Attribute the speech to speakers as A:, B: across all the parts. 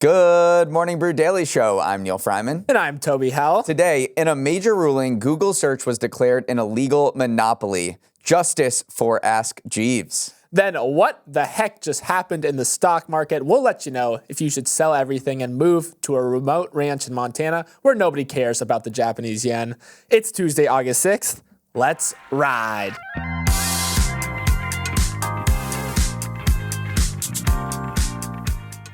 A: Good morning, Brew Daily Show. I'm Neal Fryman.
B: And I'm Toby Howell.
A: Today, in a major ruling, Google search was declared an illegal monopoly. Justice for Ask Jeeves.
B: Then what the heck just happened in the stock market? We'll let you know if you should sell everything and move to a remote ranch in Montana where nobody cares about the Japanese yen. It's Tuesday, August 6th. Let's ride.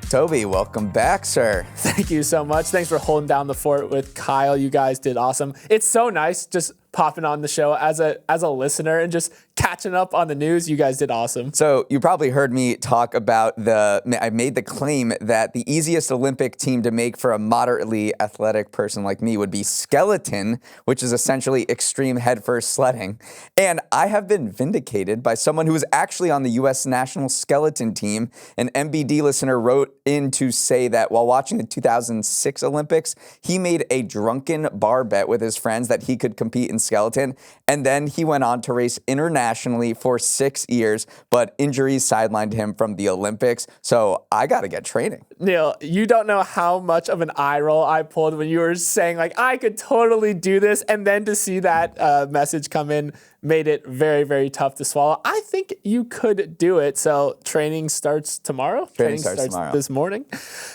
A: Toby, welcome back, sir.
B: Thank you so much. Thanks for holding down the fort with Kyle. You guys did awesome. It's so nice just popping on the show as a listener and just catching up on the news. You guys did awesome.
A: So you probably heard me talk about I made the claim that the easiest Olympic team to make for a moderately athletic person like me would be skeleton, which is essentially extreme headfirst sledding. And I have been vindicated by someone who was actually on the U.S. national skeleton team. An MBD listener wrote in to say that while watching the 2006 Olympics, he made a drunken bar bet with his friends that he could compete in skeleton, and then he went on to race internationally for 6 years, but injuries sidelined him from the Olympics, so I gotta get training.
B: Neal, you don't know how much of an eye roll I pulled when you were saying, like, I could totally do this, and then to see that message come in made it very, very tough to swallow. I think you could do it, so training starts tomorrow?
A: Training starts tomorrow.
B: This morning.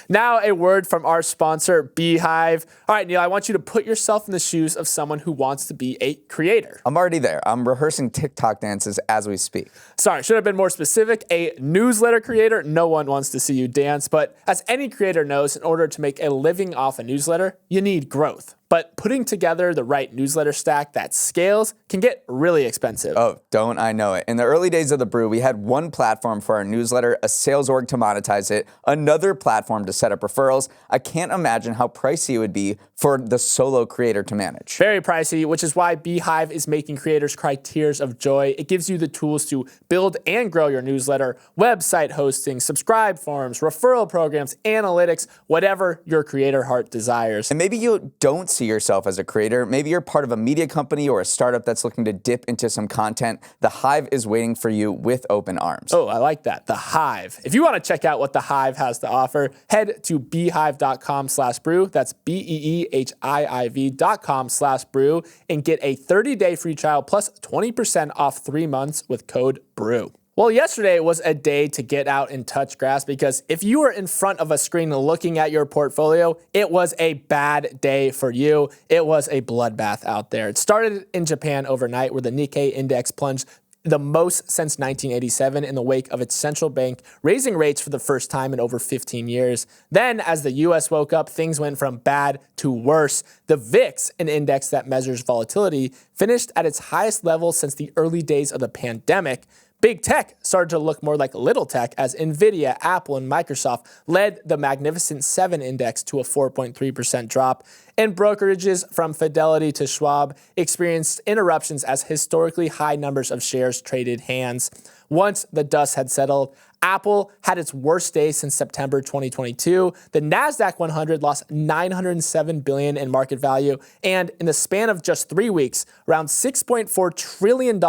B: Now, a word from our sponsor, Beehive. All right, Neal, I want you to put yourself in the shoes of someone who wants to be a creator.
A: I'm already there. I'm rehearsing TikTok dances as we speak.
B: Sorry, should have been more specific. A newsletter creator, no one wants to see you dance, but as any creator knows, in order to make a living off a newsletter, you need growth. But putting together the right newsletter stack that scales can get really expensive.
A: Oh, don't I know it. In the early days of the Brew, we had one platform for our newsletter, a sales org to monetize it, another platform to set up referrals. I can't imagine how pricey it would be for the solo creator to manage.
B: Very pricey, which is why Beehive is making creators cry tears of joy. It gives you the tools to build and grow your newsletter, website hosting, subscribe forms, referral programs, analytics, whatever your creator heart desires.
A: And maybe you don't see yourself as a creator. Maybe you're part of a media company or a startup that's looking to dip into some content. The Hive is waiting for you with open arms.
B: Oh, I like that. The Hive. If you want to check out what the Hive has to offer, head to beehive.com/brew. That's BEEHIIV.com/brew and get a 30-day free trial plus 20% off 3 months with code BREW. Well, yesterday was a day to get out and touch grass because if you were in front of a screen looking at your portfolio, it was a bad day for you. It was a bloodbath out there. It started in Japan overnight where the Nikkei index plunged the most since 1987 in the wake of its central bank raising rates for the first time in over 15 years. Then, as the U.S. woke up, things went from bad to worse. The VIX, an index that measures volatility, finished at its highest level since the early days of the pandemic. Big tech started to look more like little tech as Nvidia, Apple, and Microsoft led the Magnificent 7 index to a 4.3% drop. And brokerages from Fidelity to Schwab experienced interruptions as historically high numbers of shares traded hands. Once the dust had settled, Apple had its worst day since September 2022. The NASDAQ 100 lost $907 billion in market value, and in the span of just 3 weeks, around $6.4 trillion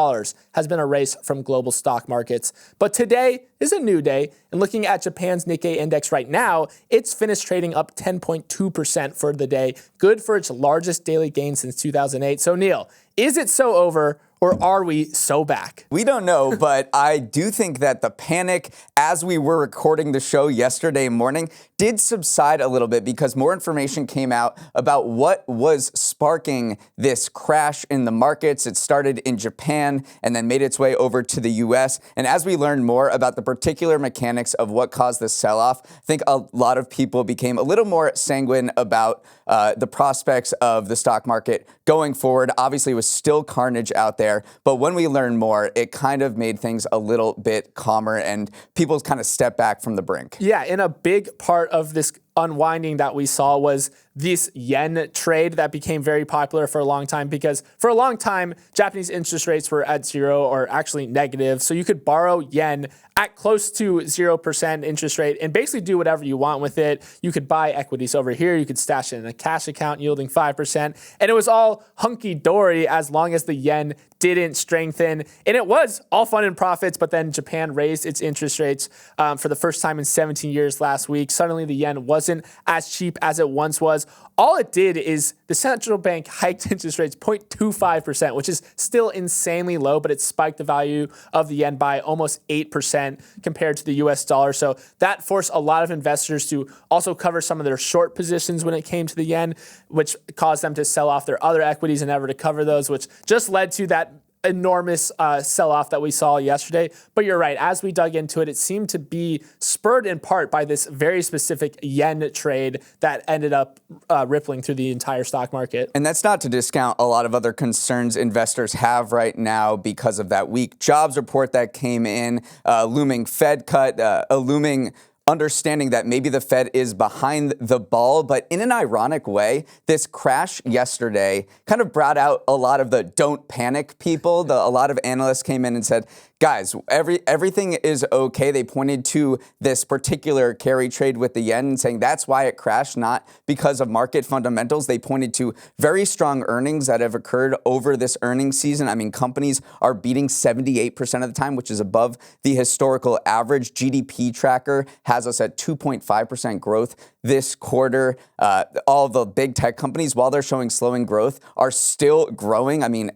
B: has been erased from global stock markets. But today is a new day, and looking at Japan's Nikkei index right now, it's finished trading up 10.2% for the day, good for its largest daily gain since 2008. So Neal, is it so over? Or are we so back?
A: We don't know, but I do think that the panic as we were recording the show yesterday morning did subside a little bit because more information came out about what was sparking this crash in the markets. It started in Japan and then made its way over to the US. And as we learned more about the particular mechanics of what caused this sell-off, I think a lot of people became a little more sanguine about the prospects of the stock market going forward. Obviously, it was still carnage out there. But when we learned more, it kind of made things a little bit calmer and people kind of stepped back from the brink.
B: Yeah, and a big part of this unwinding that we saw was this yen trade that became very popular for a long time because for a long time, Japanese interest rates were at zero or actually negative. So you could borrow yen at close to 0% interest rate and basically do whatever you want with it. You could buy equities over here. You could stash it in a cash account yielding 5%. And it was all hunky-dory as long as the yen didn't strengthen. And it was all fun and profits, but then Japan raised its interest rates for the first time in 17 years last week. Suddenly the yen was wasn't as cheap as it once was. All it did is the central bank hiked interest rates 0.25%, which is still insanely low, but it spiked the value of the yen by almost 8% compared to the US dollar. So that forced a lot of investors to also cover some of their short positions when it came to the yen, which caused them to sell off their other equities in order to cover those, which just led to that enormous sell-off that we saw yesterday. But you're right, as we dug into it, it seemed to be spurred in part by this very specific yen trade that ended up rippling through the entire stock market.
A: And that's not to discount a lot of other concerns investors have right now because of that weak jobs report that came in, looming Fed cut, a looming understanding that maybe the Fed is behind the ball. But in an ironic way, this crash yesterday kind of brought out a lot of the don't panic people. A lot of analysts came in and said, guys, everything is okay. They pointed to this particular carry trade with the yen and saying that's why it crashed, not because of market fundamentals. They pointed to very strong earnings that have occurred over this earnings season. I mean, companies are beating 78% of the time, which is above the historical average. GDP tracker has us at 2.5% growth this quarter. All the big tech companies, while they're showing slowing growth, are still growing. I mean,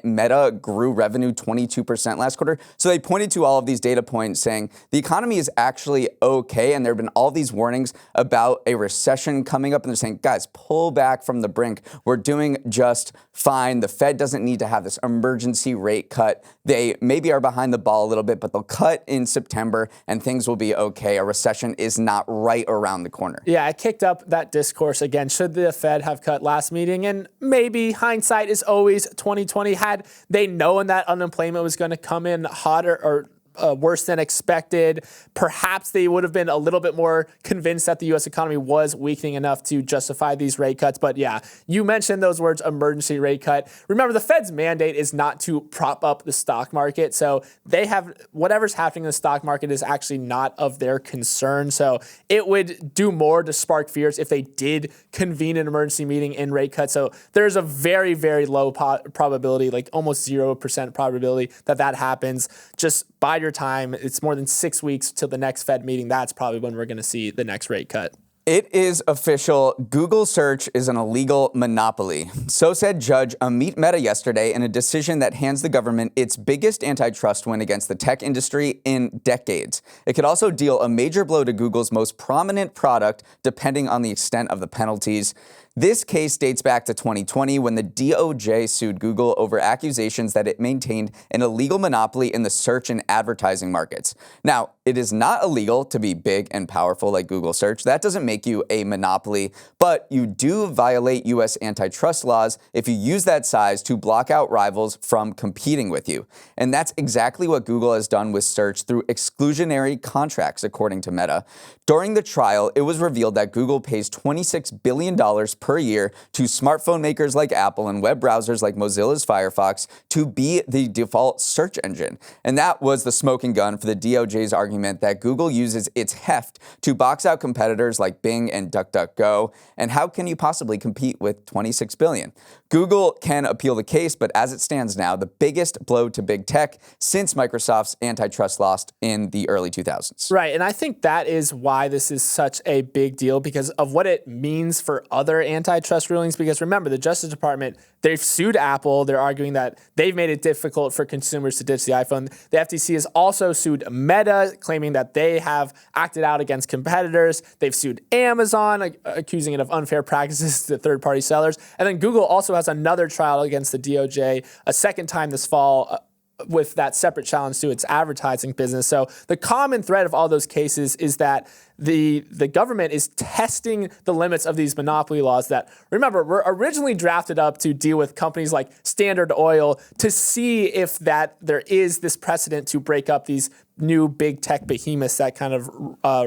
A: Meta grew revenue 22% last quarter. So they pointed to all of these data points saying the economy is actually okay. And there have been all these warnings about a recession coming up. And they're saying, guys, pull back from the brink. We're doing just fine. The Fed doesn't need to have this emergency rate cut. They maybe are behind the ball a little bit, but they'll cut in September and things will be okay. A recession is not right around the corner.
B: Yeah, I kicked up that discourse again. Should the Fed have cut last meeting? And maybe hindsight is always 2020. Had they known that unemployment was going to come in hotter or worse than expected, perhaps they would have been a little bit more convinced that the U.S. economy was weakening enough to justify these rate cuts. But yeah, you mentioned those words, emergency rate cut. Remember, the Fed's mandate is not to prop up the stock market. So they have whatever's happening in the stock market is actually not of their concern. So it would do more to spark fears if they did convene an emergency meeting in rate cut. So there's a very, very low probability, like almost 0% probability that happens. Just bide your time. It's more than 6 weeks till the next Fed meeting. That's probably when we're going to see the next rate cut.
A: It is official. Google search is an illegal monopoly. So said Judge Amit Mehta yesterday in a decision that hands the government its biggest antitrust win against the tech industry in decades. It could also deal a major blow to Google's most prominent product, depending on the extent of the penalties. This case dates back to 2020 when the DOJ sued Google over accusations that it maintained an illegal monopoly in the search and advertising markets. Now, it is not illegal to be big and powerful like Google Search. That doesn't make you a monopoly, but you do violate U.S. antitrust laws if you use that size to block out rivals from competing with you. And that's exactly what Google has done with Search through exclusionary contracts, according to Meta. During the trial, it was revealed that Google pays $26 billion per year to smartphone makers like Apple and web browsers like Mozilla's Firefox to be the default search engine. And that was the smoking gun for the DOJ's argument that Google uses its heft to box out competitors like Bing and DuckDuckGo. And how can you possibly compete with $26 billion? Google can appeal the case, but as it stands now, the biggest blow to big tech since Microsoft's antitrust loss in the early 2000s.
B: Right, and I think that is why this is such a big deal, because of what it means for other antitrust rulings. Because remember, the Justice Department, they've sued Apple. They're arguing that they've made it difficult for consumers to ditch the iPhone. The FTC has also sued Meta, claiming that they have acted out against competitors. They've sued Amazon, accusing it of unfair practices to third-party sellers. And then Google also has another trial against the DOJ, a second time this fall, with that separate challenge to its advertising business. So the common thread of all those cases is that the government is testing the limits of these monopoly laws that, remember, were originally drafted up to deal with companies like Standard Oil to see if that there is this precedent to break up these new big tech behemoths that kind of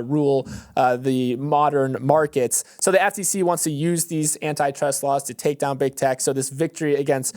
B: rule the modern markets. So the FTC wants to use these antitrust laws to take down big tech. So this victory against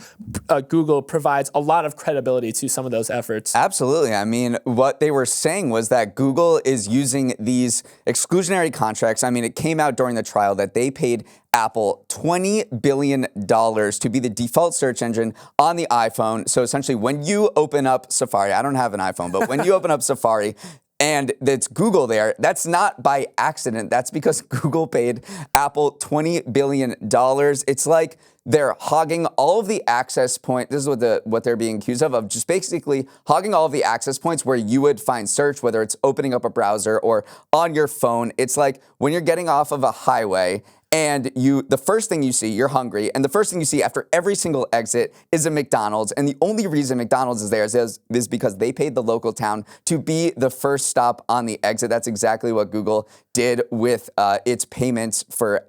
B: Google provides a lot of credibility to some of those efforts.
A: Absolutely. I mean, what they were saying was that Google is using these exclusionary contracts. I mean, it came out during the trial that they paid Apple $20 billion to be the default search engine on the iPhone. So essentially, when you open up Safari, I don't have an iPhone, but when you open up Safari, and it's Google there. That's not by accident. That's because Google paid Apple $20 billion. It's like they're hogging all of the access points. This is what they're being accused of just basically hogging all of the access points where you would find search, whether it's opening up a browser or on your phone. It's like when you're getting off of a highway and the first thing you see, you're hungry, and the first thing you see after every single exit is a McDonald's, and the only reason McDonald's is there is because they paid the local town to be the first stop on the exit. That's exactly what Google did with its payments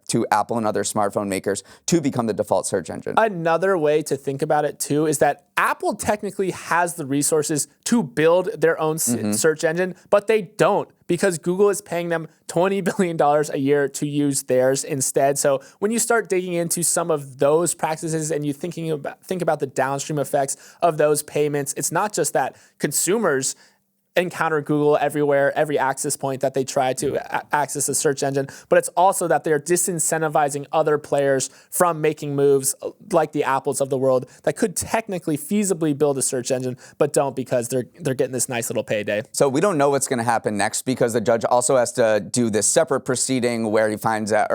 A: to Apple and other smartphone makers to become the default search engine.
B: Another way to think about it too is that Apple technically has the resources to build their own search engine, but they don't, because Google is paying them $20 billion a year to use theirs instead. So when you start digging into some of those practices and you think about the downstream effects of those payments, it's not just that consumers encounter Google everywhere, every access point that they try to access a search engine, but it's also that they're disincentivizing other players from making moves like the Apples of the world that could technically feasibly build a search engine, but don't, because they're getting this nice little payday.
A: So we don't know what's going to happen next, because the judge also has to do this separate proceeding where he finds out,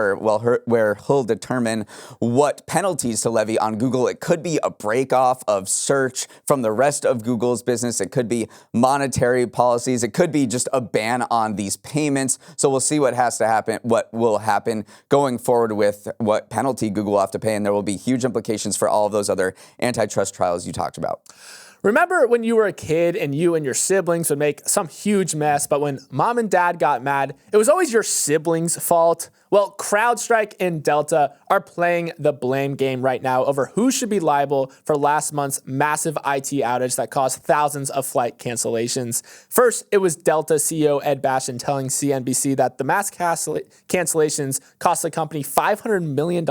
A: where he'll determine what penalties to levy on Google. It could be a break off of search from the rest of Google's business. It could be monetary policies. It could be just a ban on these payments. So we'll see what has to happen, what will happen going forward with what penalty Google will have to pay. And there will be huge implications for all of those other antitrust trials you talked about.
B: Remember when you were a kid and you and your siblings would make some huge mess, but when mom and dad got mad, it was always your siblings' fault? Well, CrowdStrike and Delta are playing the blame game right now over who should be liable for last month's massive IT outage that caused thousands of flight cancellations. First, it was Delta CEO Ed Bastian telling CNBC that the mass cancellations cost the company $500 million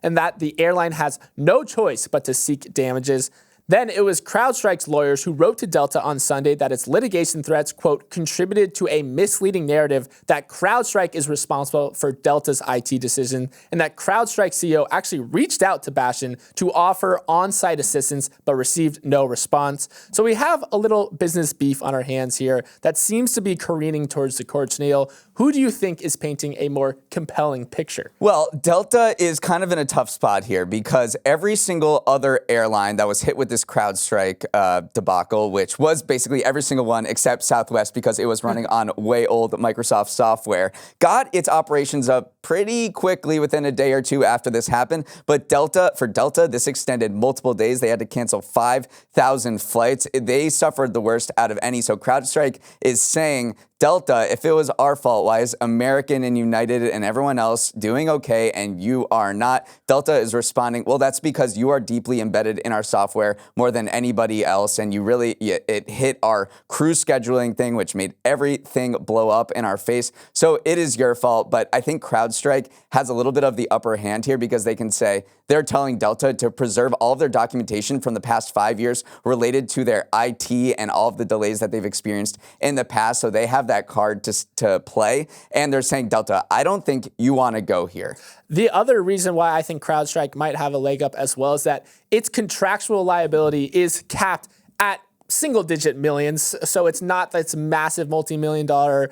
B: and that the airline has no choice but to seek damages. Then it was CrowdStrike's lawyers who wrote to Delta on Sunday that its litigation threats, quote, contributed to a misleading narrative that CrowdStrike is responsible for Delta's IT decision, and that CrowdStrike CEO actually reached out to Bastian to offer on-site assistance but received no response. So we have a little business beef on our hands here that seems to be careening towards the courts. Neal, who do you think is painting a more compelling picture?
A: Well, Delta is kind of in a tough spot here, because every single other airline that was hit with this CrowdStrike debacle, which was basically every single one except Southwest, because it was running on way old Microsoft software, got its operations up pretty quickly within a day or two after this happened. But for Delta, this extended multiple days. They had to cancel 5,000 flights. They suffered the worst out of any. So CrowdStrike is saying, Delta, if it was our fault, why is American and United and everyone else doing okay and you are not? Delta is responding, well, that's because you are deeply embedded in our software more than anybody else, and it hit our crew scheduling thing, which made everything blow up in our face. So it is your fault. But I think CrowdStrike has a little bit of the upper hand here, because they can say they're telling Delta to preserve all of their documentation from the past 5 years related to their IT and all of the delays that they've experienced in the past. So they have that card to play, and they're saying, Delta, I don't think you want to go here.
B: The other reason why I think CrowdStrike might have a leg up as well is that its contractual liability is capped at single-digit millions, so it's not this massive multi-million-dollar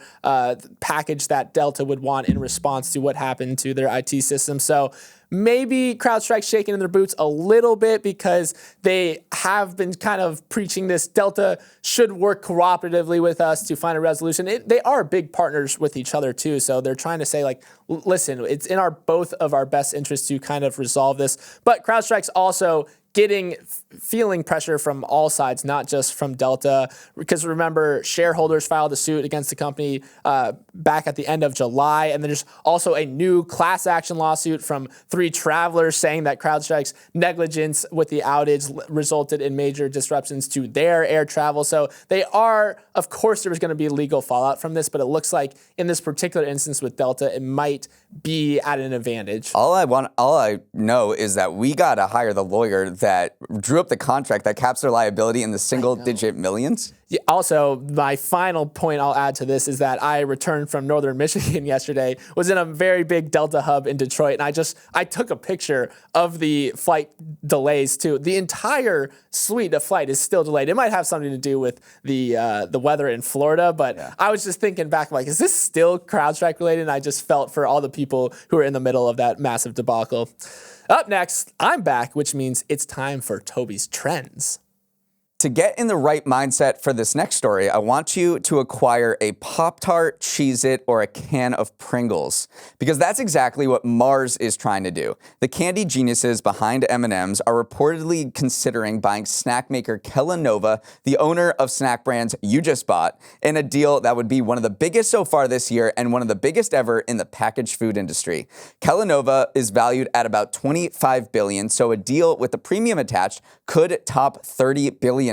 B: package that Delta would want in response to what happened to their IT system. So maybe CrowdStrike's shaking in their boots a little bit, because they have been kind of preaching this Delta should work cooperatively with us to find a resolution. They are big partners with each other too, so they're trying to say, like, listen, it's in both of our best interests to kind of resolve this. But CrowdStrike's also feeling pressure from all sides, not just from Delta, because remember, shareholders filed a suit against the company back at the end of July, and then there's also a new class action lawsuit from 3 travelers saying that CrowdStrike's negligence with the outage resulted in major disruptions to their air travel. So of course, there was going to be legal fallout from this, but it looks like in this particular instance with Delta, it might be at an advantage.
A: All I know is that we got to hire the lawyer that drew up the contract that caps their liability in the single-digit millions.
B: Also, my final point I'll add to this is that I returned from Northern Michigan yesterday, was in a very big Delta hub in Detroit, and I took a picture of the flight delays too. The entire suite of flight is still delayed. It might have something to do with the weather in Florida, but I was just thinking back, like, is this still CrowdStrike related? And I just felt for all the people who are in the middle of that massive debacle. Up next, I'm back, which means it's time for Toby's Trends.
A: To get in the right mindset for this next story, I want you to acquire a Pop-Tart, Cheez-It, or a can of Pringles, because that's exactly what Mars is trying to do. The candy geniuses behind M&M's are reportedly considering buying snack maker Kellanova, the owner of snack brands You Just Bought, in a deal that would be one of the biggest so far this year and one of the biggest ever in the packaged food industry. Kellanova is valued at about $25 billion, so a deal with the premium attached could top $30 billion.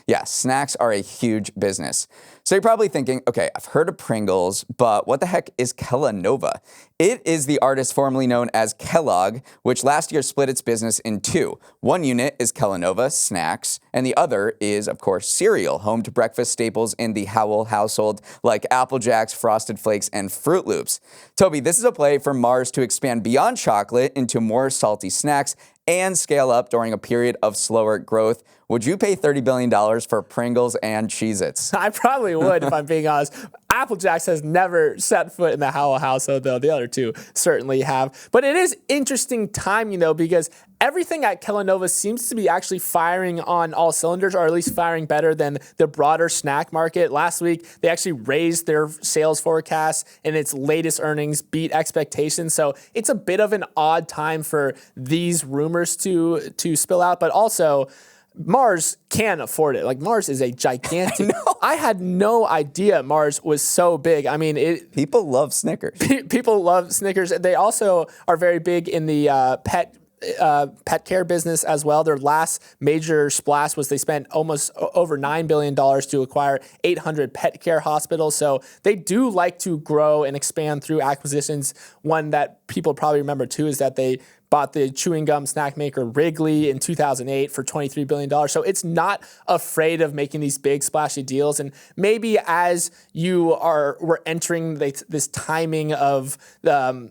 A: Yeah, snacks are a huge business. So you're probably thinking, okay, I've heard of Pringles, but what the heck is Kellanova? It is the artist formerly known as Kellogg, which last year split its business in two. One unit is Kellanova Snacks, and the other is, of course, cereal, home to breakfast staples in the Howell household like Apple Jacks, Frosted Flakes, and Fruit Loops. Toby, this is a play for Mars to expand beyond chocolate into more salty snacks and scale up during a period of slower growth. Would you pay $30 billion for Pringles and Cheez-Its?
B: I probably would, if I'm being honest. Apple Jacks has never set foot in the Howell household, though. The other two certainly have. But it is interesting timing, though, because everything at Kellanova seems to be actually firing on all cylinders, or at least firing better than the broader snack market. Last week, they actually raised their sales forecast, and its latest earnings beat expectations. So it's a bit of an odd time for these rumors to spill out, but also Mars can afford it. Like, Mars is a gigantic. I had no idea Mars was so big. I mean,
A: people love Snickers.
B: People love Snickers. They also are very big in the pet care business as well. Their last major splash was they spent almost over $9 billion to acquire 800 pet care hospitals. So they do like to grow and expand through acquisitions. One that people probably remember too is that they bought the chewing gum snack maker Wrigley in 2008 for $23 billion. So it's not afraid of making these big splashy deals. And maybe as we're entering this timing of a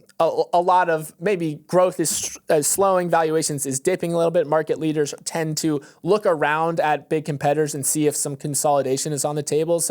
B: lot of maybe growth is slowing, valuations is dipping a little bit. Market leaders tend to look around at big competitors and see if some consolidation is on the table.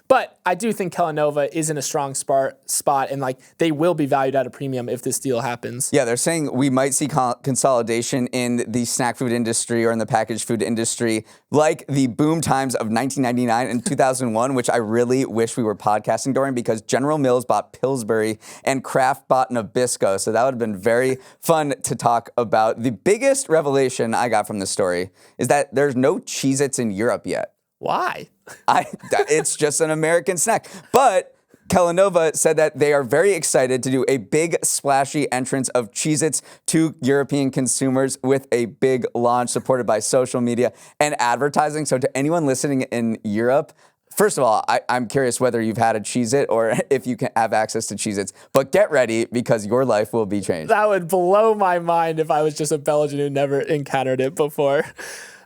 B: But I do think Kellanova is in a strong spot, and like they will be valued at a premium if this deal happens.
A: Yeah, they're saying we might see consolidation in the snack food industry or in the packaged food industry, like the boom times of 1999 and 2001, which I really wish we were podcasting during, because General Mills bought Pillsbury and Kraft bought Nabisco. So that would have been very fun to talk about. The biggest revelation I got from this story is that there's no Cheez-Its in Europe yet.
B: Why?
A: It's just an American snack. But Kellanova said that they are very excited to do a big splashy entrance of Cheez-Its to European consumers with a big launch supported by social media and advertising. So to anyone listening in Europe, first of all, I'm curious whether you've had a Cheez-It or if you can have access to Cheez-Its, but get ready because your life will be changed.
B: That would blow my mind if I was just a Belgian who never encountered it before.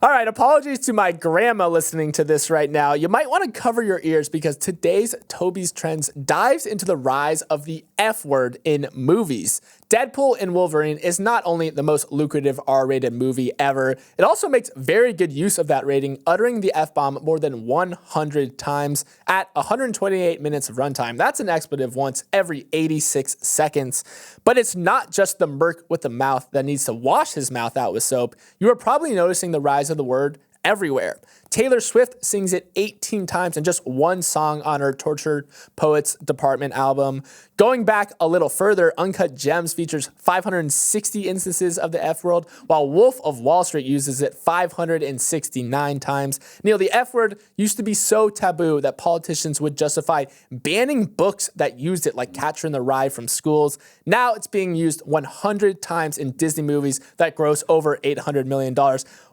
B: All right, apologies to my grandma listening to this right now. You might want to cover your ears because today's Toby's Trends dives into the rise of the F word in movies. Deadpool and Wolverine is not only the most lucrative R-rated movie ever, it also makes very good use of that rating, uttering the F-bomb more than 100 times at 128 minutes of runtime. That's an expletive once every 86 seconds. But it's not just the merc with the mouth that needs to wash his mouth out with soap. You are probably noticing the rise of the word everywhere. Taylor Swift sings it 18 times in just one song on her Tortured Poets Department album. Going back a little further, Uncut Gems features 560 instances of the F word, while Wolf of Wall Street uses it 569 times. Neal, the F word used to be so taboo that politicians would justify banning books that used it, like Catcher in the Rye, from schools. Now it's being used 100 times in Disney movies that gross over $800 million.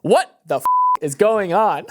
B: What the is going on?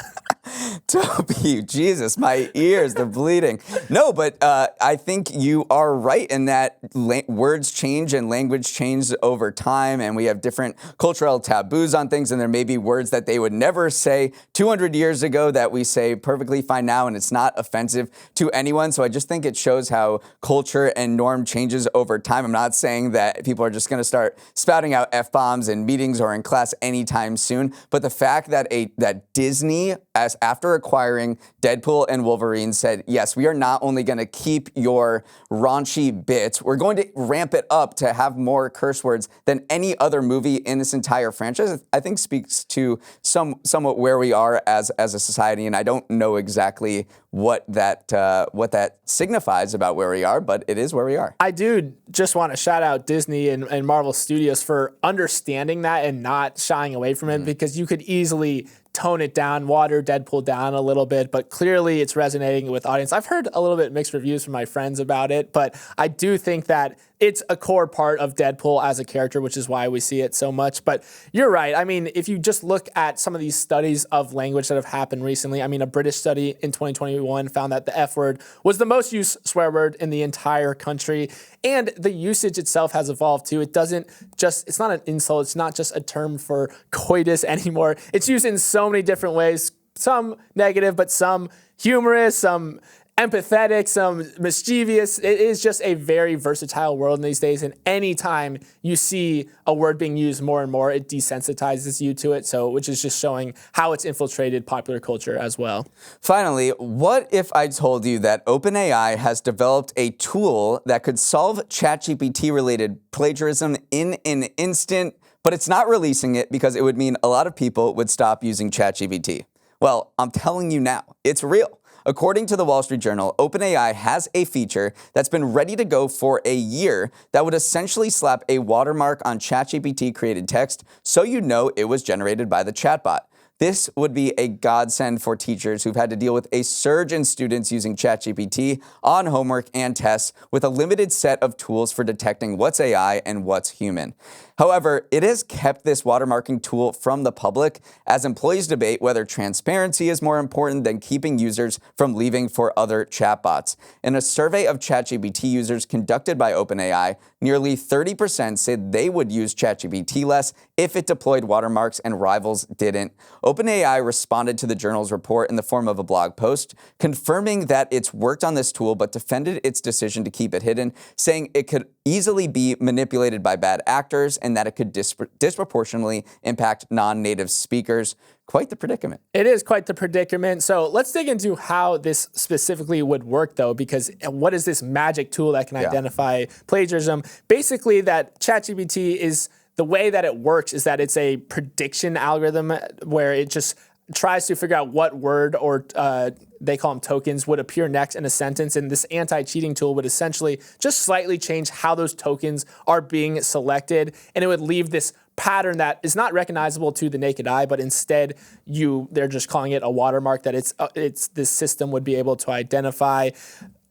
A: Toby, Jesus, my ears, they're bleeding. No, but I think you are right in that words change and language change over time, and we have different cultural taboos on things, and there may be words that they would never say 200 years ago that we say perfectly fine now, and it's not offensive to anyone. So I just think it shows how culture and norm changes over time. I'm not saying that people are just going to start spouting out F-bombs in meetings or in class anytime soon, but the fact that that Disney, after acquiring Deadpool and Wolverine, said, yes, we are not only going to keep your raunchy bits, we're going to ramp it up to have more curse words than any other movie in this entire franchise, I think speaks to somewhat where we are as a society. And I don't know exactly what that signifies about where we are, but it is where we are.
B: I do just want to shout out Disney and Marvel Studios for understanding that and not shying away from it, because you could easily tone it down, water Deadpool down a little bit, but clearly it's resonating with audience. I've heard a little bit mixed reviews from my friends about it, but I do think that it's a core part of Deadpool as a character, which is why we see it so much. But you're right. I mean, if you just look at some of these studies of language that have happened recently, I mean, a British study in 2021 found that the F word was the most used swear word in the entire country. And the usage itself has evolved too. It's not an insult. It's not just a term for coitus anymore. It's used in so many different ways, some negative, but some humorous, some empathetic, some mischievous. It is just a very versatile world these days, and anytime you see a word being used more and more, it desensitizes you to it, which is just showing how it's infiltrated popular culture as well.
A: Finally, what if I told you that OpenAI has developed a tool that could solve ChatGPT-related plagiarism in an instant, but it's not releasing it because it would mean a lot of people would stop using ChatGPT? Well, I'm telling you now, it's real. According to the Wall Street Journal, OpenAI has a feature that's been ready to go for a year that would essentially slap a watermark on ChatGPT-created text so you know it was generated by the chatbot. This would be a godsend for teachers who've had to deal with a surge in students using ChatGPT on homework and tests with a limited set of tools for detecting what's AI and what's human. However, it has kept this watermarking tool from the public as employees debate whether transparency is more important than keeping users from leaving for other chatbots. In a survey of ChatGPT users conducted by OpenAI, nearly 30% said they would use ChatGPT less if it deployed watermarks and rivals didn't. OpenAI responded to the journal's report in the form of a blog post, confirming that it's worked on this tool but defended its decision to keep it hidden, saying it could easily be manipulated by bad actors and that it could disproportionately impact non-native speakers. Quite the predicament.
B: It is quite the predicament. So let's dig into how this specifically would work, though, because what is this magic tool that can identify plagiarism? Basically, that ChatGPT is, the way that it works is that it's a prediction algorithm where it just tries to figure out what word, or they call them tokens, would appear next in a sentence. And this anti-cheating tool would essentially just slightly change how those tokens are being selected. And it would leave this pattern that is not recognizable to the naked eye, but instead they're just calling it a watermark that this system would be able to identify.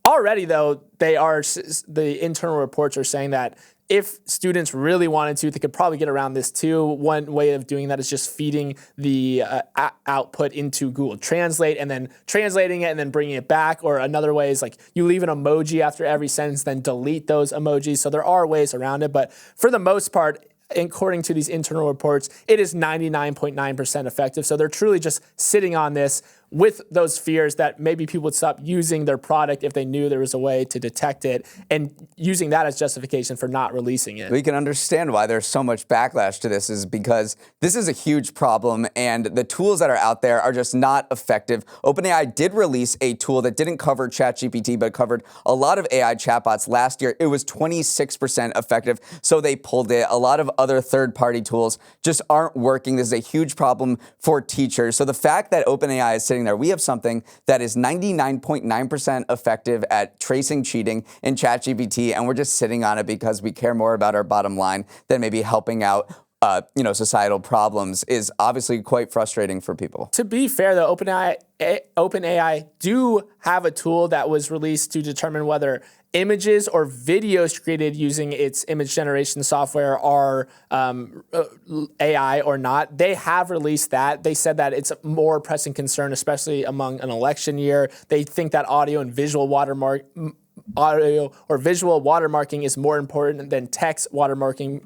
B: Already, though, the internal reports are saying that if students really wanted to, they could probably get around this too. One way of doing that is just feeding the output into Google Translate and then translating it and then bringing it back. Or another way is like you leave an emoji after every sentence, then delete those emojis. So there are ways around it, but for the most part, according to these internal reports, it is 99.9% effective. So they're truly just sitting on this with those fears that maybe people would stop using their product if they knew there was a way to detect it, and using that as justification for not releasing it.
A: We can understand why there's so much backlash to this, is because this is a huge problem and the tools that are out there are just not effective. OpenAI did release a tool that didn't cover ChatGPT but covered a lot of AI chatbots last year. It was 26% effective, so they pulled it. A lot of other third-party tools just aren't working. This is a huge problem for teachers. So the fact that OpenAI is sitting there, we have something that is 99.9% effective at tracing cheating in ChatGPT, and we're just sitting on it because we care more about our bottom line than maybe helping out societal problems, is obviously quite frustrating for people.
B: To be fair, though, OpenAI do have a tool that was released to determine whether images or videos created using its image generation software are AI or not. They have released that. They said that it's a more pressing concern, especially among an election year. They think that audio or visual watermarking is more important than text watermarking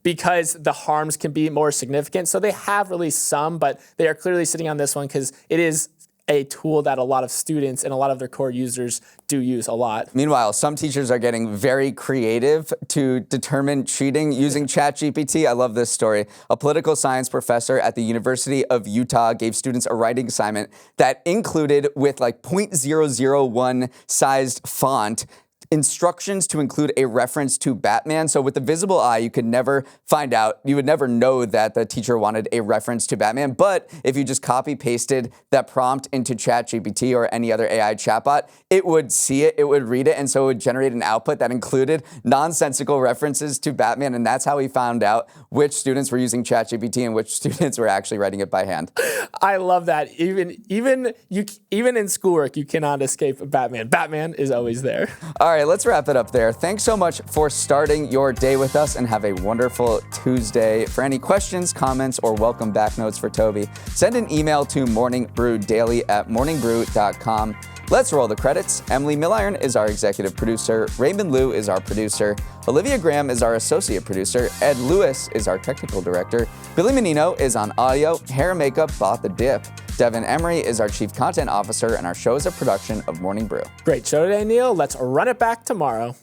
B: because the harms can be more significant. So they have released some, but they are clearly sitting on this one because it is a tool that a lot of students and a lot of their core users do use a lot.
A: Meanwhile, some teachers are getting very creative to determine cheating using ChatGPT. I love this story. A political science professor at the University of Utah gave students a writing assignment that included, with like 0.001 sized font, instructions to include a reference to Batman. So with the visible eye, you could never find out, you would never know that the teacher wanted a reference to Batman. But if you just copy pasted that prompt into ChatGPT or any other AI chatbot, it would see it, it would read it, and so it would generate an output that included nonsensical references to Batman. And that's how he found out which students were using ChatGPT and which students were actually writing it by hand.
B: I love that. Even in schoolwork, you cannot escape Batman. Batman is always there.
A: All right, let's wrap it up there. Thanks so much for starting your day with us, and have a wonderful Tuesday. For any questions, comments, or welcome back notes for Toby, send an email to morningbrewdaily@morningbrew.com. Let's roll the credits. Emily Milliron is our executive producer. Raymond Liu is our producer. Olivia Graham is our associate producer. Ed Lewis is our technical director. Billy Menino is on audio. Hair and makeup bought the dip. Devin Emery is our chief content officer, and our show is a production of Morning Brew.
B: Great show today, Neal. Let's run it back tomorrow.